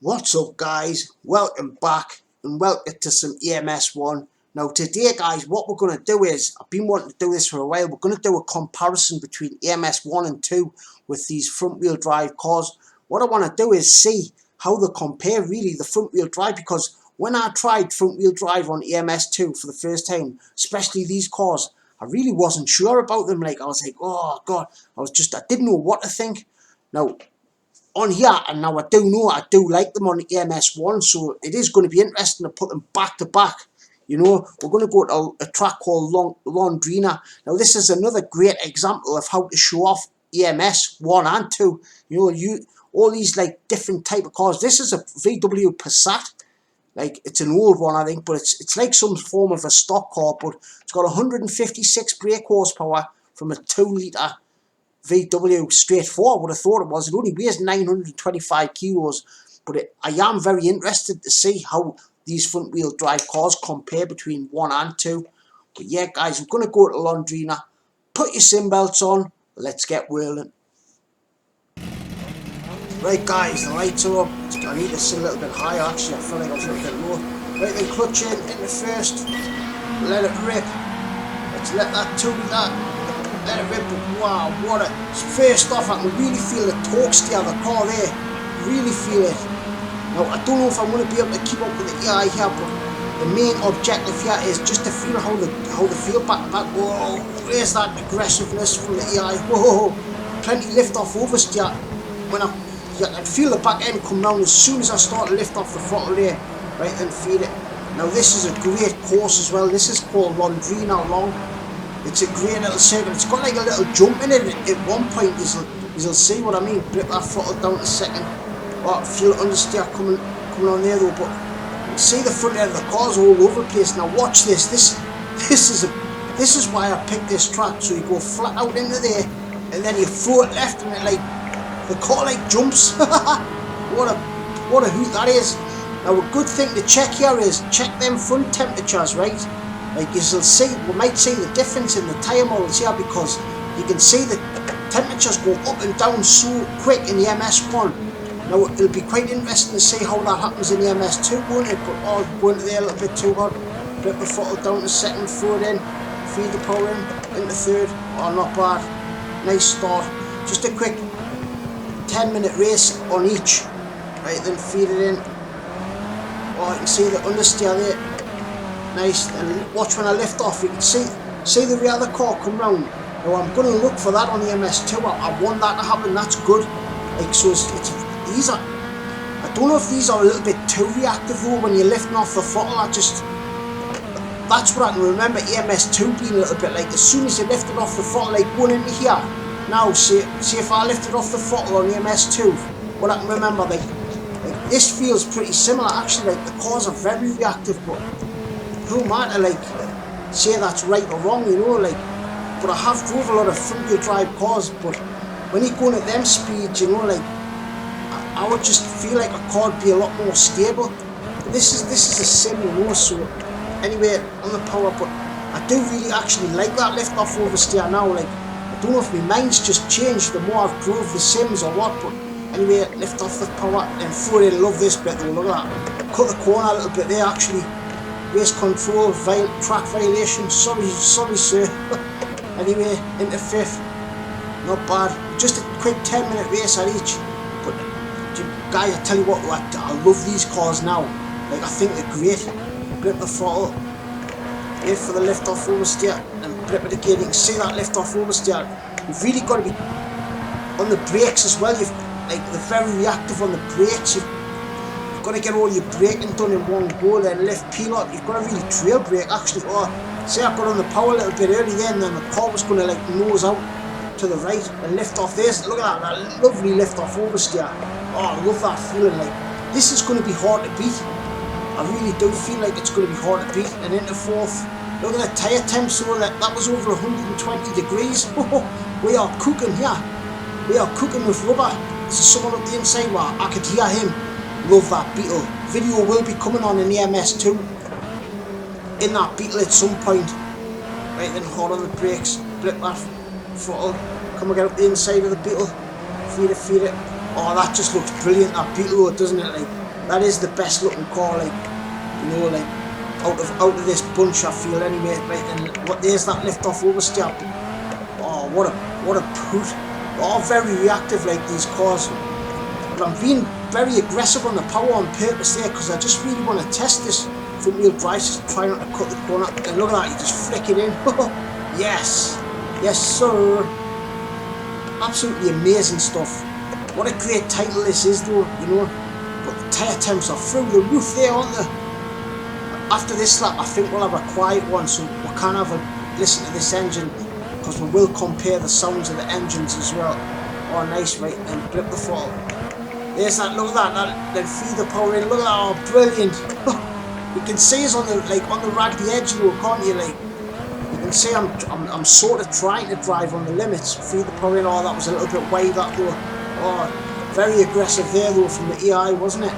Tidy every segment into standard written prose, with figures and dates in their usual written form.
What's up, guys? Welcome back and welcome to some EMS1. Now today, guys, what we're going to do is, I've been wanting to do this for a while, we're going to do a comparison between EMS1 and 2 with these front wheel drive cars. What I want to do is see how they compare, really, the front wheel drive, because when I tried front wheel drive on EMS2 for the first time, especially these cars, I really wasn't sure about them. Like, I was like, oh god, I didn't know what to think. Now on here, and now I do know I do like them on EMS1, so it is going to be interesting to put them back to back. You know, we're going to go to a track called Londrina. Now this is another great example of how to show off EMS1 and 2. You know, all these like different type of cars. This is a VW Passat. Like, it's an old one, I think, but it's like some form of a stock car, but it's got 156 brake horsepower from a 2-litre VW straight forward. I would have thought it was. It only weighs 925 kilos, but I am very interested to see how these front wheel drive cars compare between 1 and 2. But yeah, guys, we're going to go to Londrina. Put your sim belts on. Let's get whirling. Right, guys, the lights are up. I need to sit a little bit higher. Actually, I feel like I was a little bit low. Right, then clutch in the first. Let it rip. Let's let that 2-litre. Let it rip. Wow, what a... First off, I can really feel the torque steer of the car there. Really feel it. Now, I don't know if I'm going to be able to keep up with the AI here, but the main objective here is just to feel how they feel back. Whoa, where's that aggressiveness from the AI? Whoa, plenty lift off oversteer. When I can feel the back end come down as soon as I start to lift off the throttle there. Right, then feel it. Now, this is a great course as well. This is called Londrina Long. It's a great little circuit. It's got like a little jump in it at one point. You'll see what I mean. Grip that throttle down a second. Oh, feel understeer coming on there though. But you can see the front end of the car's all over the place. Now watch this. This is why I picked this track. So you go flat out into there, and then you throw it left, and it like the car like jumps. what a hoot that is. Now a good thing to check here is check them front temperatures, right? Like, you'll see, we might see the difference in the tyre models here, because you can see the temperatures go up and down so quick in the MS1. Now, it'll be quite interesting to see how that happens in the MS2, won't it? But oh, going to there a little bit too hot. Put the throttle down a second, throw it in, feed the power into third. Oh, not bad. Nice start. Just a quick 10-minute race on each. Right, then feed it in. Oh, you can see the understeer there. Nice, and watch when I lift off. You can see the rear of the car come round. Now I'm going to look for that on the MS2. I want that to happen. That's good. Like, so these are. I don't know if these are a little bit too reactive though when you're lifting off the throttle. That's what I can remember EMS2 being a little bit like. As soon as you lift it off the throttle, like going into here. Now, see if I lifted off the throttle on the MS2, what I can remember, like this feels pretty similar actually. Like, the cars are very reactive, but no matter, like, say that's right or wrong, you know, like, but I have drove a lot of front wheel drive cars, but when you're going at them speeds, you know, like, I would just feel like a car would be a lot more stable. But this is a sim, you know, so anyway, on the power, but I do really actually like that lift off oversteer now. Like, I don't know if my mind's just changed the more I've drove the sims or what, but anyway, lift off the power and throw it in. Love this bit though, look at that. Cut the corner a little bit there actually. Race control, track violation, sorry sir. Anyway, into fifth, not bad. Just a quick 10-minute race at each. But guys, I tell you what, I love these cars now. Like, I think they're great. Grip the throttle, wait for the lift off oversteer, and grip it again. You can see that lift off oversteer. You've really got to be on the brakes as well. They're very reactive on the brakes. You've got to get all your braking done in one go, then lift pilot. You've got to really trail brake actually. Or say I got on the power a little bit early then the car was going to like nose out to the right and lift off this. Look at that lovely lift off oversteer. Oh, I love that feeling. Like, this is going to be hard to beat. I really do feel like it's going to be hard to beat. And into fourth, look at the tyre temp, so that was over 120 degrees. We are cooking here. We are cooking with rubber. There's someone up the inside where I could hear him. Love that Beetle. Video will be coming on in the MS2 in that Beetle at some point. Right, then hard on the brakes, blip that throttle, come and get up the inside of the Beetle, feed it. Oh, that just looks brilliant, that Beetle, doesn't it? Like, that is the best looking car, like, you know, like, out of this bunch, I feel, anyway. Right, and what, there's that lift off oversteer. Oh, what a poot. They're all very reactive, like, these cars. But I'm being very aggressive on the power on purpose there, because I just really want to test this front wheel drive, just try not to cut the corner. And look at that, you just flick it in. Yes, yes sir. Absolutely amazing stuff. What a great title this is though, you know. But the tyre temps are through the roof there, aren't they? After this lap, I think we'll have a quiet one, so we can't have a listen to this engine, because we will compare the sounds of the engines as well. Oh, nice, right, and blip the throttle. There's that, look at that, then feed the power in, look at that, oh, brilliant. You can see us on the, like, on the raggedy edge though, can't you, like, you can see I'm sort of trying to drive on the limits, feed the power in. Oh, that was a little bit wide, that though. Oh, very aggressive there though from the EI, wasn't it?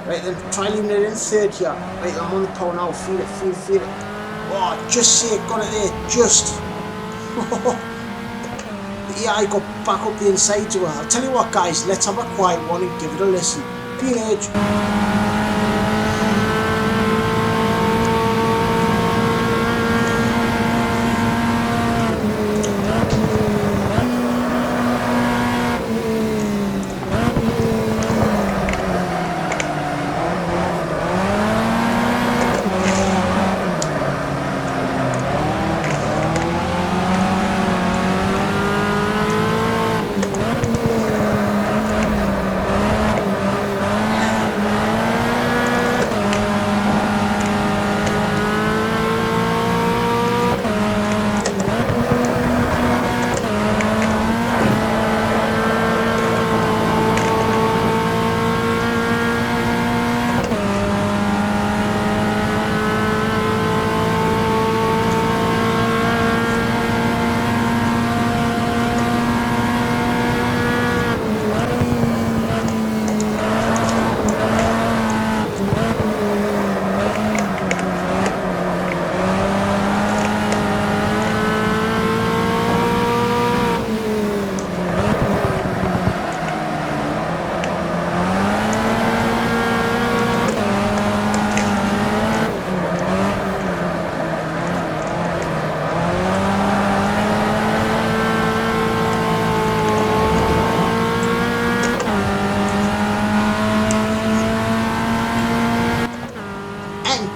Right, then try leaving it in third here. Right, I'm on the power now, feed it, feed it. Oh, just see it, got it there, just. The EI got back up the inside to her. I'll tell you what guys, let's have a quiet one and give it a listen. PH.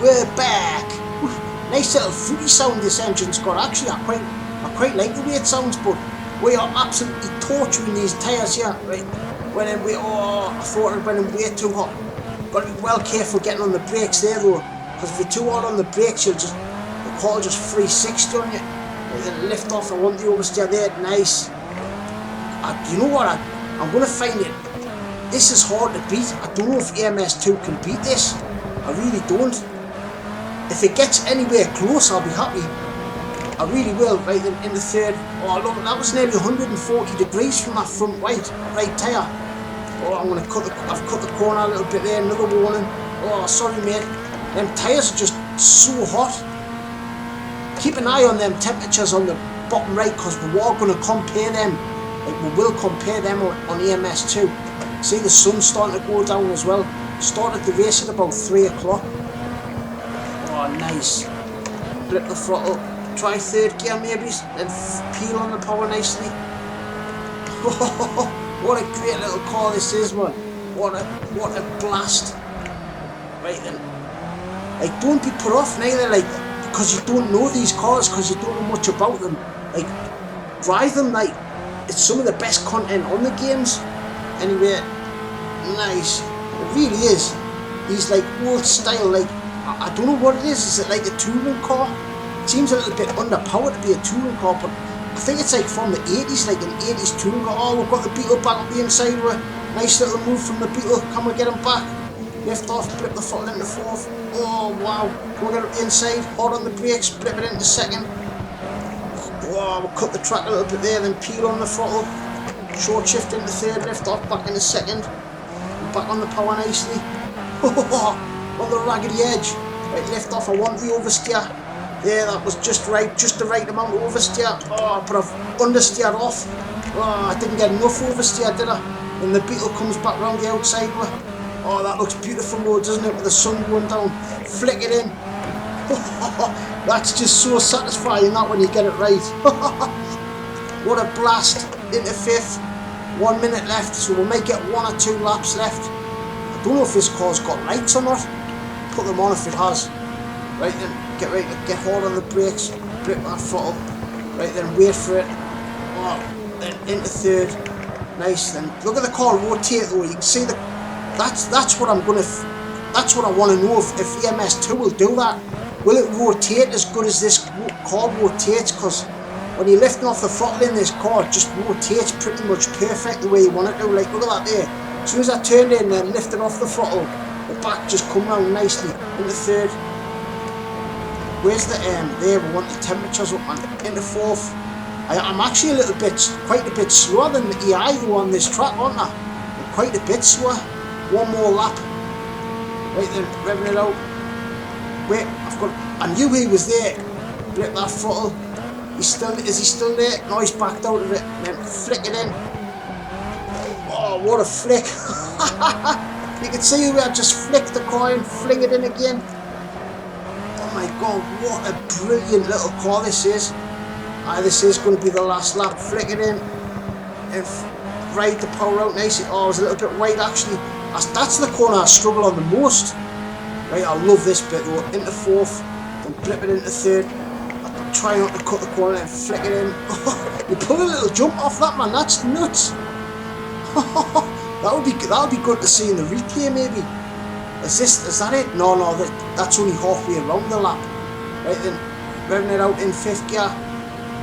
We're back. Nice little fruity sound this engine's got. Actually, I quite like the way it sounds, but we are absolutely torturing these tyres here. Right, I thought it went in way too hot. Got to be well careful getting on the brakes there though, because if you're too hard on the brakes, the car will just 360 on you. And then lift off. I want the oversteer there. Nice. You know what? I'm gonna find it. This is hard to beat. I don't know if EMS2 can beat this. I really don't. If it gets anywhere close, I'll be happy. I really will. Right in the third. Oh look, that was nearly 140 degrees from that front right tyre. Oh, I've cut the corner a little bit there. Another warning. Oh, sorry mate. Them tyres are just so hot. Keep an eye on them temperatures on the bottom right, because we are going to compare them. Like, we will compare them on EMS2. See the sun starting to go down as well. Started the race at about 3 o'clock. Oh, nice. Blip the throttle. Try third gear maybe, and peel on the power nicely. What a great little car this is, man. What a blast. Right then. Like, don't be put off neither, like, because you don't know these cars, because you don't know much about them. Like, drive them, like, it's some of the best content on the games. Anyway, nice. It really is. These like old style, like, I don't know what it is it like a touring car? It seems a little bit underpowered to be a touring car, but I think it's like from the 80s, like an 80s touring car. Oh, we've got the Beetle back up the inside. Nice little move from the Beetle. Can we get him back? Lift off, flip the throttle into fourth. Oh wow, can we get up the inside? Hard on the brakes, flip it into second. Wow, we'll cut the track a little bit there, then peel on the throttle. Short shift into third, lift off, back into second. Back on the power nicely. On the raggedy edge. Right, lift off, I want the oversteer. There, that was just right, just the right amount of oversteer. Oh, but I've understeered off. Oh, I didn't get enough oversteer, did I? And the Beetle comes back round the outside. Oh, that looks beautiful, though, doesn't it, with the sun going down? Flick it in. That's just so satisfying, that, when you get it right. What a blast. Into fifth. 1 minute left, so we might get 1 or 2 laps left. I don't know if this car's got lights or not. Put them on if it has. Right then, get ready to get hard on the brakes. Grip that throttle. Right then, wait for it. Oh, then into third. Nice. Then look at the car rotate, though. You can see the. That's what I'm gonna. That's what I want to know if EMS2 will do that. Will it rotate as good as this car rotates? Because when you're lifting off the throttle in this car, it just rotates pretty much perfect the way you want it to. Like, look at that there. As soon as I turned in and lifted off the throttle, the back just come round nicely. Into third. Where's the there? We want the temperatures up, man. Into fourth. I'm actually quite a bit slower than the EI though on this track, aren't I? I'm quite a bit slower. 1 more lap. Right then, revving it out. Wait, I knew he was there. Grip that throttle. Is he still there? No, he's backed out of it. And then flick it in. Oh, what a flick. You can see where I just flicked the car and fling it in again. Oh my god, what a brilliant little car this is. This is going to be the last lap. Flick it in. And ride the power out nicely. Oh, I was a little bit wide actually. That's the corner I struggle on the most. Right, I love this bit though. Into fourth. Then blip it into third. Try not to cut the corner and flick it in. You pull a little jump off that, man. That's nuts. That would be good to see in the replay maybe. Is that it? No, that's only halfway around the lap. Right then, revving it out in fifth gear.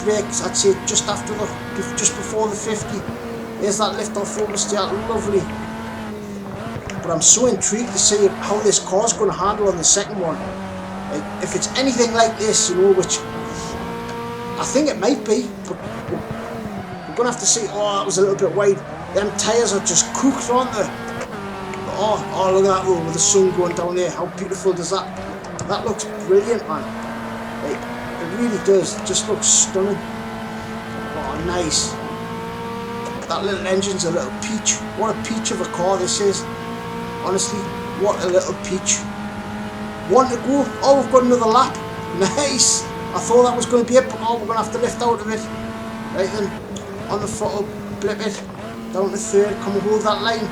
Brakes, I'd say just before the 50. There's that lift off oversteer, lovely. But I'm so intrigued to see how this car's going to handle on the second one. Like, if it's anything like this, you know, which I think it might be, but we're going to have to see. Oh, that was a little bit wide. Them tyres are just cooked, aren't they? Oh, look at that road with the sun going down there. How beautiful does that? That looks brilliant, man. Like, it really does. It just looks stunning. Oh, nice. That little engine's a little peach. What a peach of a car this is. Honestly, what a little peach. 1 to go. Oh, we've got another lap. Nice. I thought that was going to be it, but no, we're going to have to lift out of it. Right then, on the throttle, blip it. Down to third. Come and hold that line.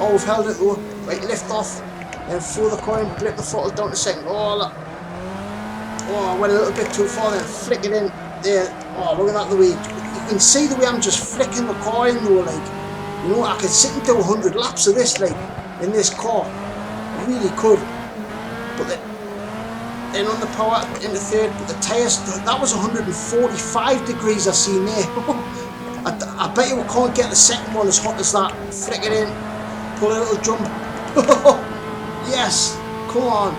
Oh, we've held it though. Right, lift off. Then throw the coin, blip the throttle down to second. Oh, I went a little bit too far then. Flick it in. There. Oh, look at that, the way. You can see the way I'm just flicking the car in though, like. You know, I could sit and do 100 laps of this, like, in this car. I really could. But then on the power, into third, but the tyres, that was 145 degrees I seen there. I bet you we can't get the second one as hot as that. Flick it in. Pull a little jump. Yes, come on.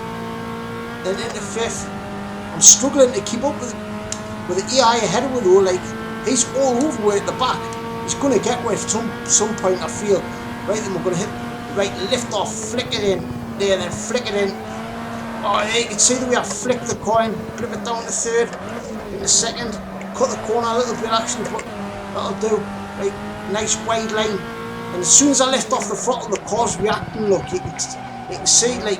Then into fifth. I'm struggling to keep up with the EI ahead of me though. Like, he's all over way at the back. He's going to get away at some point, I feel. Right, then we're going to hit. Right, lift off, flick it in. There, then flick it in. Oh, yeah, you can see the way I flick the coin. Flip it down to third. In the second. Cut the corner a little bit actually, but that'll do. Right, nice wide line. And as soon as I lift off the throttle, the car's reacting. Look, you can see, like,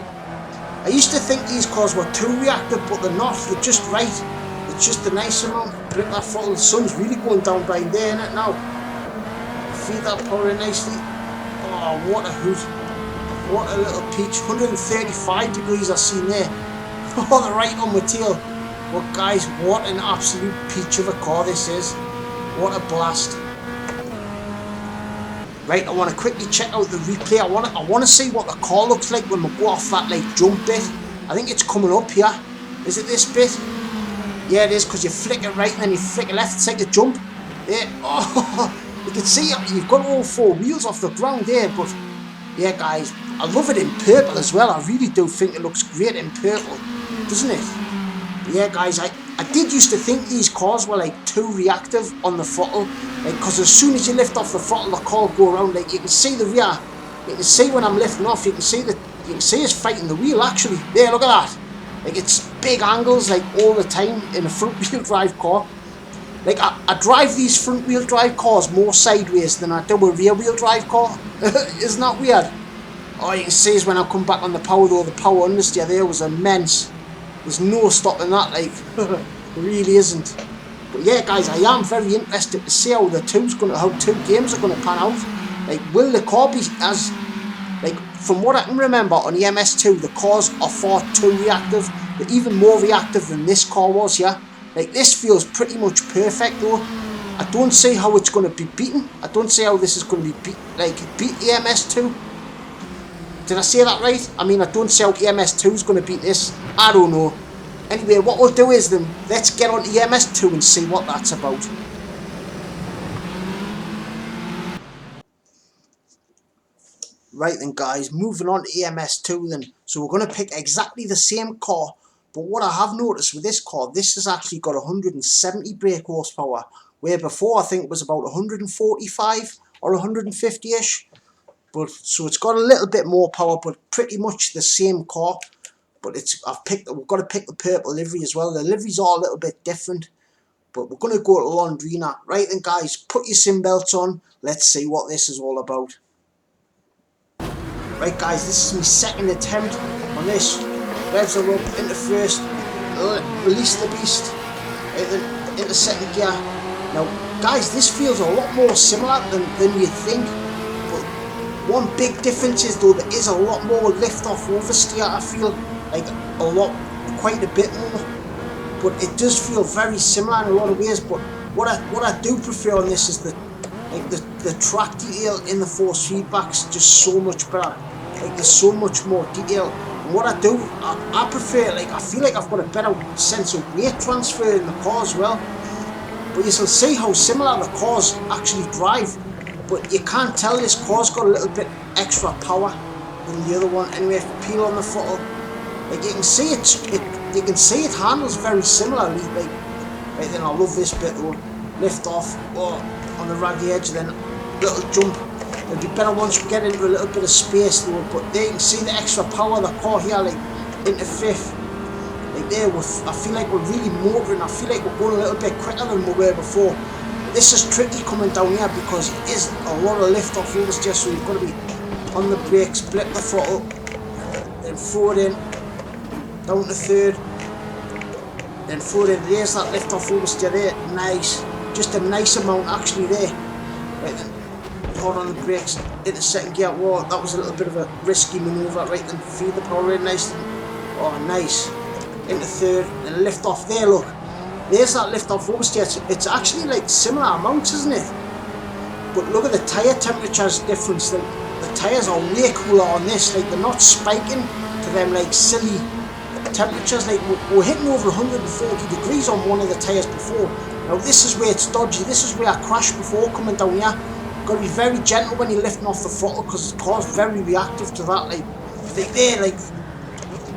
I used to think these cars were too reactive, but they're not. They're just right. It's just a nice amount. Grip that throttle. The sun's really going down behind there, isn't it now? Feed that power in nicely. Oh, what a hoot. What a little peach. 135 degrees I've seen there. Oh, the right on my tail. But guys, what an absolute peach of a car this is. What a blast. Right, I want to quickly check out the replay. I want to see what the car looks like when we go off that like jump bit. I think it's coming up here. Is it this bit? Yeah, it is, because you flick it right and then you flick it left. It's like a jump. There. Oh, you can see you've got all 4 wheels off the ground there. But yeah, guys, I love it in purple as well. I really do think it looks great in purple, doesn't it? But yeah, guys, I did used to think these cars were like too reactive on the throttle, like, because as soon as you lift off the throttle, the car will go around. Like, you can see the rear, you can see when I'm lifting off, you can see it's fighting the wheel actually. There, look at that. Like, it's big angles like all the time in a front wheel drive car. Like, I drive these front wheel drive cars more sideways than I do a rear wheel drive car. Isn't that weird? Oh, you can see is when I come back on the power though, the power understeer there was immense. There's no stopping that, like, it really isn't. But yeah, guys, I am very interested to see how how two games are gonna pan out. Like, will the car be as, like, from what I can remember on the MS2, the cars are far too reactive. They're even more reactive than this car was, yeah. Like, this feels pretty much perfect though. I don't see how it's gonna be beaten. I don't see how this is gonna be beat the MS2. Did I say that right? I mean, I don't see how EMS2 is going to beat this. I don't know. Anyway, what we'll do is then, let's get on EMS2 and see what that's about. Right then, guys, moving on to EMS2 then. So we're going to pick exactly the same car, but what I have noticed with this car, this has actually got 170 brake horsepower, where before I think it was about 145 or 150-ish. But so it's got a little bit more power, but pretty much the same car. But we've got to pick the purple livery as well. The liveries are a little bit different, but we're going to go to Londrina. Right then, guys, put your sim belts on. Let's see what this is all about. Right, guys, this is my second attempt on this. Revs are up into first, release the beast into second gear. Now, guys, this feels a lot more similar than you think. One big difference is though there is a lot more lift off oversteer. I feel like quite a bit more, but it does feel very similar in a lot of ways. But what I do prefer on this is the track detail in the force feedback's just so much better. Like, there's so much more detail. And what I do, I prefer, like, I feel like I've got a better sense of weight transfer in the car as well. But you'll see how similar the cars actually drive. But you can't tell this car's got a little bit extra power than the other one. Anyway, if you peel on the throttle, like you can see it handles very similarly. Like, right then, I love this bit though. Lift off, on the raggy edge, then little jump. It'll be better once we get into a little bit of space though. But there you can see the extra power of the car here, like into fifth. Like there, I feel like we're really motoring. I feel like we're going a little bit quicker than we were before. This is tricky coming down here because it is a lot of lift off oversteer, so you've got to be on the brakes, blip the throttle, then forward in, down to third, then forward in. There's that lift off oversteer there, nice, just a nice amount actually there. Right then, hard on the brakes, into second gear. Whoa, that was a little bit of a risky manoeuvre. Right then, feed the power in nice, oh nice, into third, then lift off there, look. There's that lift off oversteer. It's actually like similar amounts, isn't it? But look at the tyre temperatures difference. The tyres are way cooler on this. Like, they're not spiking to them like silly temperatures. Like, we're hitting over 140 degrees on one of the tyres before. Now this is where it's dodgy. This is where I crashed before coming down here. Got to be very gentle when you're lifting off the throttle because the car's very reactive to that. Like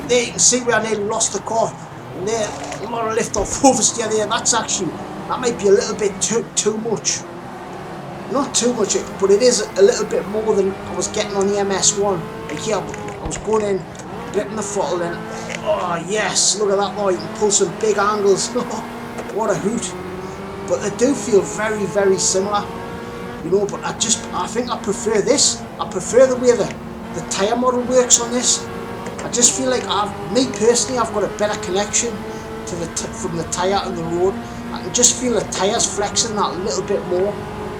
there you can see where I nearly lost the car. And there, a lot of lift off oversteer there. That might be a little bit too much. Not too much, but it is a little bit more than I was getting on the MS1. Like here, I was going in, blipping the throttle in. Oh yes, look at that boy, you can pull some big angles. What a hoot. But they do feel very, very similar. You know, but I think I prefer this. I prefer the way the tyre model works on this. I just feel like me personally, I've got a better connection to from the tyre and the road. I can just feel the tyres flexing that little bit more.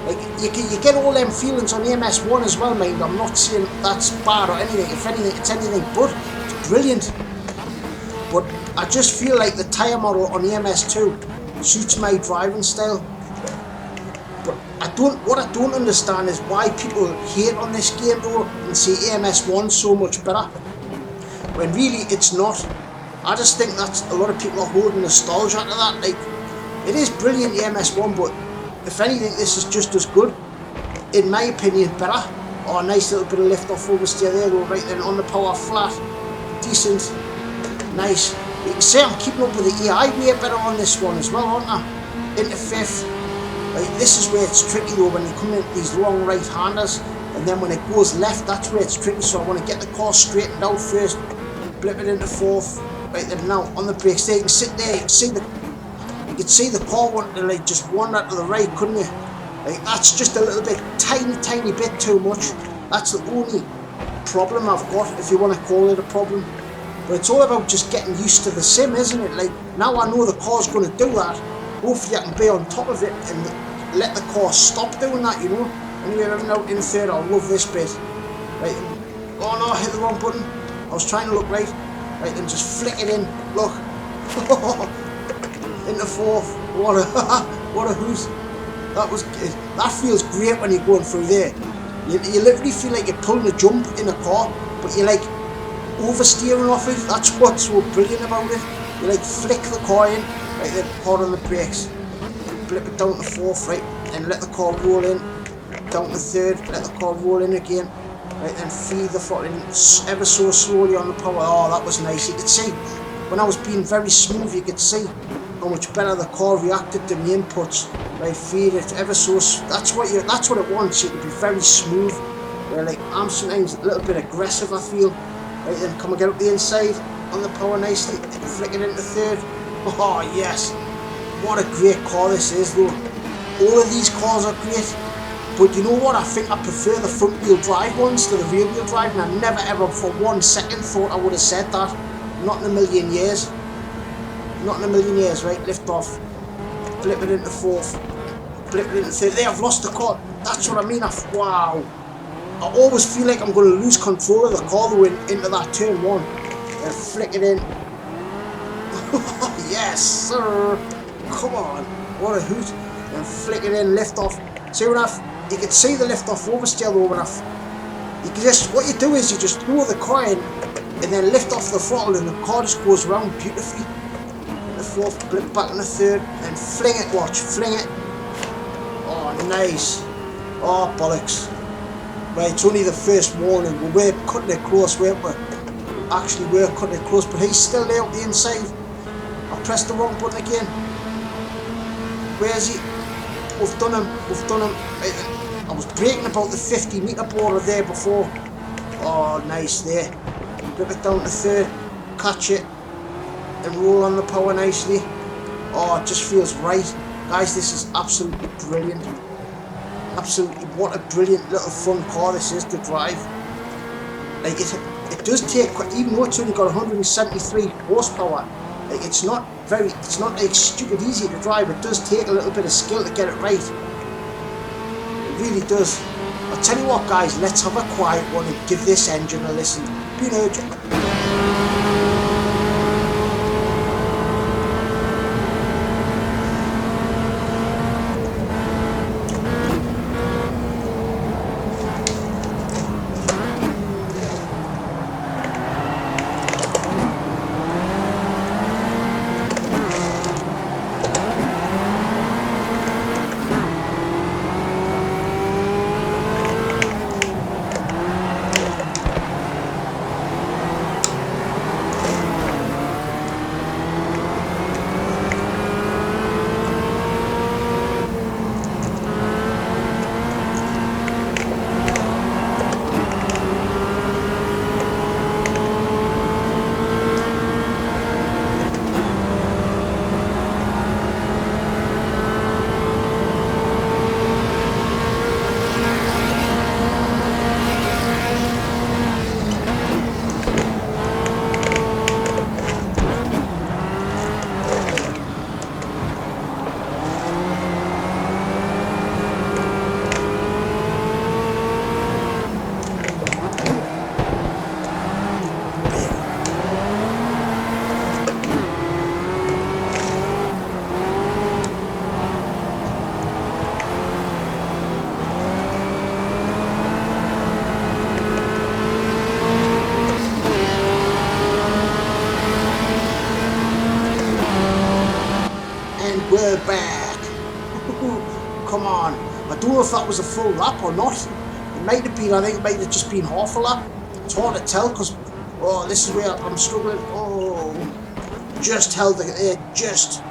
Like you get all them feelings on the MS1 as well, mind. I'm not saying that's bad or anything. If anything, it's anything but. It's brilliant. But I just feel like the tyre model on the MS2 suits my driving style. But what I don't understand is why people hate on this game though and say MS1 so much better. When really it's not. I just think that's a lot of people are holding nostalgia to that. Like, it is brilliant, the MS1, but if anything, this is just as good. In my opinion, better. Oh, a nice little bit of lift off oversteer there though, right then on the power flat. Decent. Nice. You can see I'm keeping up with the AI way better on this one as well, aren't I? Into fifth. Like, this is where it's tricky though, when you come in these long right-handers, and then when it goes left, that's where it's tricky. So I want to get the car straightened out first, blip it into fourth. Right then, now on the brakes there, you can sit there, you can see the car wanting to like just wander to the right, couldn't you? Like, that's just a little bit, tiny bit too much. That's the only problem I've got, if you want to call it a problem. But it's all about just getting used to the sim, isn't it? Like, now I know the car's going to do that, hopefully I can be on top of it and let the car stop doing that, you know. Anyway, I'm out in third. I love this bit. Right, oh no, I hit the wrong button. I was trying to look right. Right, then just flick it in, look. Into fourth. What a hoot. That feels great when you're going through there. You literally feel like you're pulling a jump in a car, but you're like oversteering off it. That's what's so brilliant about it. You like flick the car in, right, then hard on the brakes, flip it down to fourth, right, and let the car roll in, down to third, let the car roll in again, right, then feed the foot in ever so slowly on the power. Oh, that was nice. You could see when I was being very smooth, you could see how much better the car reacted to the inputs. Right, feed it ever so. That's what it wants you to be, very smooth. Where like I'm sometimes a little bit aggressive, I feel. Right, then come and get up the inside on the power nicely, flick it into third. Oh yes, what a great car this is though. All of these cars are great, but you know what? I think I prefer the front wheel drive ones to the rear wheel drive, and I never ever for 1 second thought I would have said that. Not in a million years. Not in a million years. Right, lift off, flip it into fourth, flip it into third. There, I've lost the car. That's what I mean. Wow. I always feel like I'm going to lose control of the car though into that turn one. Then flick it in. Yes, sir. Come on. What a hoot. Then flick it in, lift off. See when you can see the lift off oversteer though when you can just, what you do is you just throw the car in and then lift off the throttle and the car just goes around beautifully. In the fourth, blip back in the third, then fling it, watch, fling it. Oh, nice. Oh, bollocks. Right, it's only the first warning. We're cutting it close, weren't we? Actually, we're cutting it close, but he's still there up the inside. I pressed the wrong button again. Where is he? We've done him. We've done him. Right, I was braking about the 50-metre border there before. Oh, nice there. Flip it down to third. Catch it. And roll on the power nicely. Oh, it just feels right. Guys, this is absolutely brilliant. Absolutely, what a brilliant little fun car this is to drive. Like it does take, even though it's only got 173 horsepower, like it's not like stupid easy to drive. It does take a little bit of skill to get it right. It really does. I'll tell you what guys, let's have a quiet one and give this engine a listen. Be urgent. We're back. Come on. I don't know if that was a full lap or not. It might have been, I think it might have just been half a lap. It's hard to tell because, oh, this is where I'm struggling. Oh, just held it, just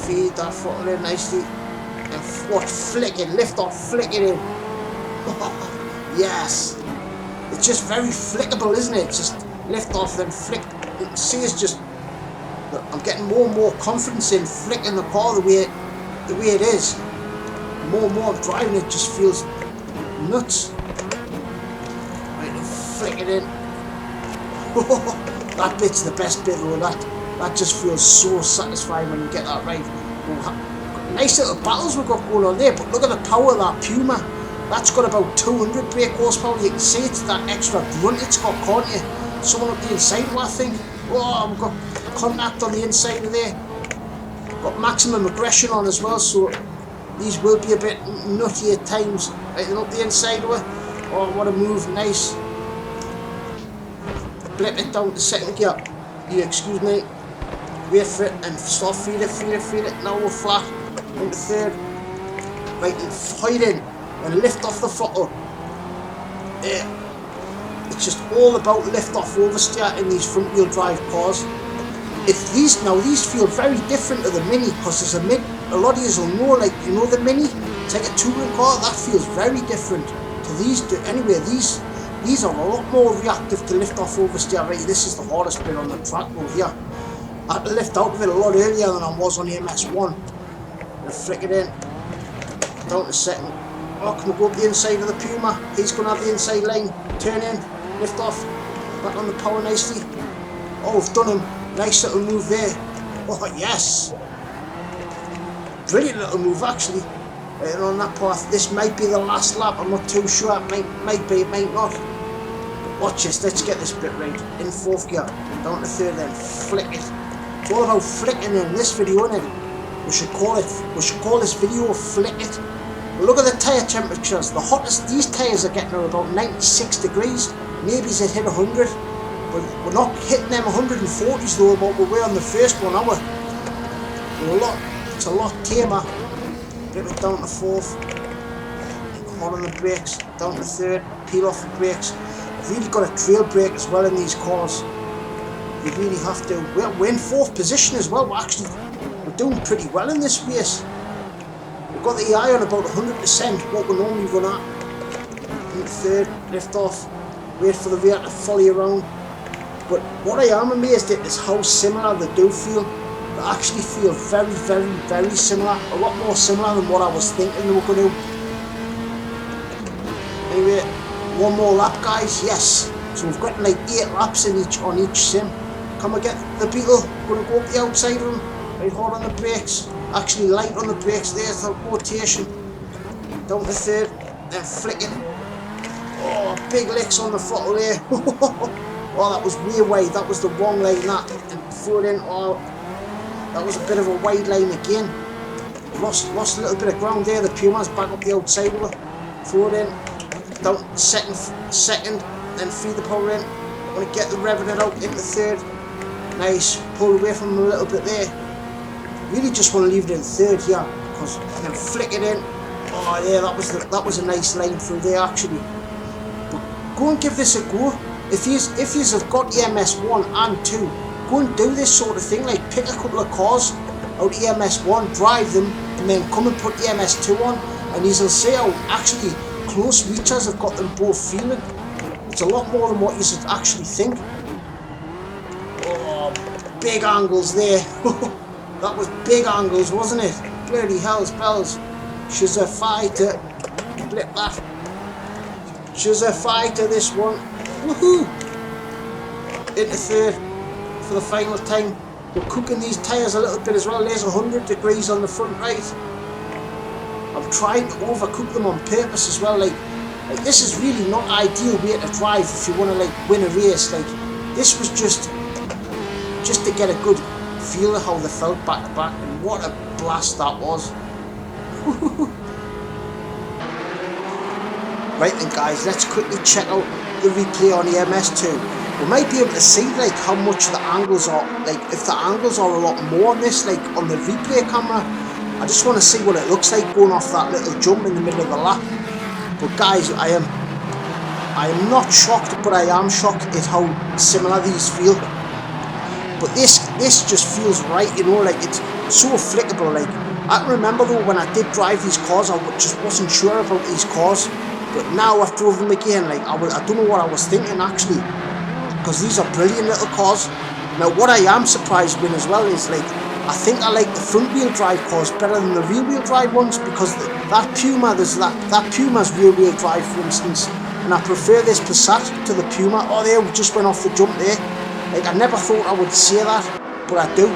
feed that throttle in nicely. And watch, flick it, lift off, flick it in. Yes. It's just very flickable, isn't it? Just lift off, then flick. See, it's just, I'm getting more and more confidence in flicking the car the way it is. More and more I'm driving it, just feels nuts. Right, flick it in. That bit's the best bit though. That just feels so satisfying when you get that right. Nice little battles we've got going on there, but look at the power of that Puma. That's got about 200 brake horsepower. You can see it's that extra grunt it's got, can't you? Someone up the inside of it, I think. Oh, we've got contact on the inside of there. Got maximum aggression on as well, so these will be a bit nutty at times. Right, then up the inside of it. Oh, what a move, nice. Blip it down to second gear. You excuse me. Wait for it and stop, feel it. Now we're flat. Into third. Right, and hide in and lift off the throttle. There. It's just all about lift off oversteer in these front wheel drive cars. If these feel very different to the Mini, because there's a lot of you will know, like, you know, the Mini, it's like a touring car, that feels very different to these. Anyway, these are a lot more reactive to lift off oversteer. Right, this is the hardest bit on the track over here. I had to lift out of it a lot earlier than I was on the MS1. And flick it in. Down to second. Oh, can we go up the inside of the Puma? He's going to have the inside line. Turn in. Lift off. Back on the power nicely. Oh, we've done him. Nice little move there. Oh, yes. Brilliant little move, actually. And on that path, this might be the last lap. I'm not too sure. It might be, it might not. But watch this. Let's get this bit right. In fourth gear. Down to third then. Flick it. It's all about flicking in this video, isn't it? We should call this video Flick It. But look at the tyre temperatures. The hottest these tyres are getting are about 96 degrees. Maybe it's hit 100. But we're not hitting them 140s though, but we were on the first one, are we? It's a lot tamer. Bring it down to fourth. Hard on the brakes. Down to third. Peel off the brakes. I've really got a trail brake as well in these cars. You really have to. We're in fourth position as well. We're doing pretty well in this race. We've got the EI on about 100%, what we normally run at. In third, lift off. Wait for the rear to follow you around. But what I am amazed at is how similar they do feel. They actually feel very, very, very similar. A lot more similar than what I was thinking they were going to do. Anyway, one more lap, guys. Yes. So we've got like 8 laps on each sim. Can we get the Beetle? Going to go up the outside of him. Right, hard on the brakes. Actually light on the brakes. There's the rotation. Down to third. Then flick it. Oh, big licks on the throttle there. Oh, that was way wide. That was the wrong line, that. And throw it in. Oh, that was a bit of a wide line again. Lost a little bit of ground there. The Puma's back up the outside of it. Throw it in. Down second. Then feed the power in. I'm going to get the revving it out into third. Nice. Pull away from them a little bit there. Really just want to leave it in third here. Because and then flick it in. Oh yeah, that was a nice line through there actually. But go and give this a go. If you have got the MS1 and 2, go and do this sort of thing, like pick a couple of cars out of the MS1, drive them, and then come and put the MS2 on, and you'll see how actually close reachers have got them both feeling. It's a lot more than what you should actually think. Oh, big angles there. That was big angles, wasn't it? Bloody hell's bells. She's a fighter. Flip that. She's a fighter, this one. Woohoo! Into third for the final time. We're cooking these tyres a little bit as well. There's 100 degrees on the front right. I'm trying to overcook them on purpose as well. Like this is really not ideal way to drive if you want to like win a race. Like this was just to get a good feel of how they felt back to back, and what a blast that was. Right then guys, let's quickly check out the replay on the MS2. We might be able to see like how much the angles are, like if the angles are a lot more on this, like on the replay camera. I just want to see what it looks like going off that little jump in the middle of the lap. But guys, I am not shocked, but I am shocked at how similar these feel. But this just feels right, you know, like it's so flickable. Like I can remember though when I did drive these cars, I just wasn't sure about these cars. But now I've drove them again, like I don't know what I was thinking actually, because these are brilliant little cars. Now what I am surprised with as well is like I think I like the front wheel drive cars better than the rear wheel drive ones, because that Puma, that Puma's rear wheel drive, for instance, and I prefer this Passat to the Puma. Oh, there, we just went off the jump there. Like, I never thought I would say that, but I do.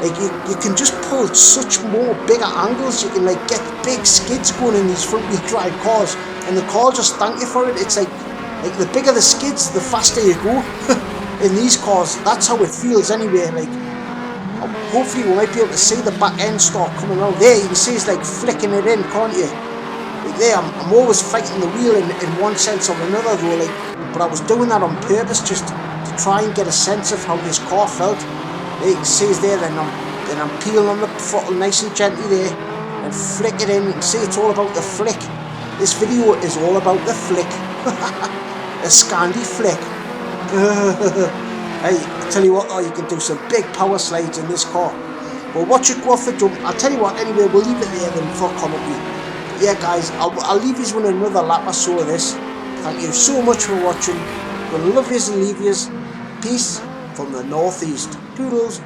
Like, you can just pull such more bigger angles. You can, like, get big skids going in these front-wheel drive cars, and the car just thank you for it. It's like the bigger the skids, the faster you go. In these cars, that's how it feels anyway. Like, hopefully we might be able to see the back end start coming out. There, you can see it's like flicking it in, can't you? Like there, I'm always fighting the wheel in one sense or another though, like, but I was doing that on purpose just to try and get a sense of how this car felt. There, you can see it's there, then I'm peeling on the throttle nice and gently there, and flick it in. You can see it's all about the flick. This video is all about the flick. A Scandi flick. Hey, I tell you what though, you can do some big power slides in this car. But watch it go off the jump. I'll tell you what, anyway, we'll leave it there then for commentary. But yeah guys, I'll leave you with another lap or so of this. Thank you so much for watching. We'll love yous and leave yous. Peace from the northeast. Toodles.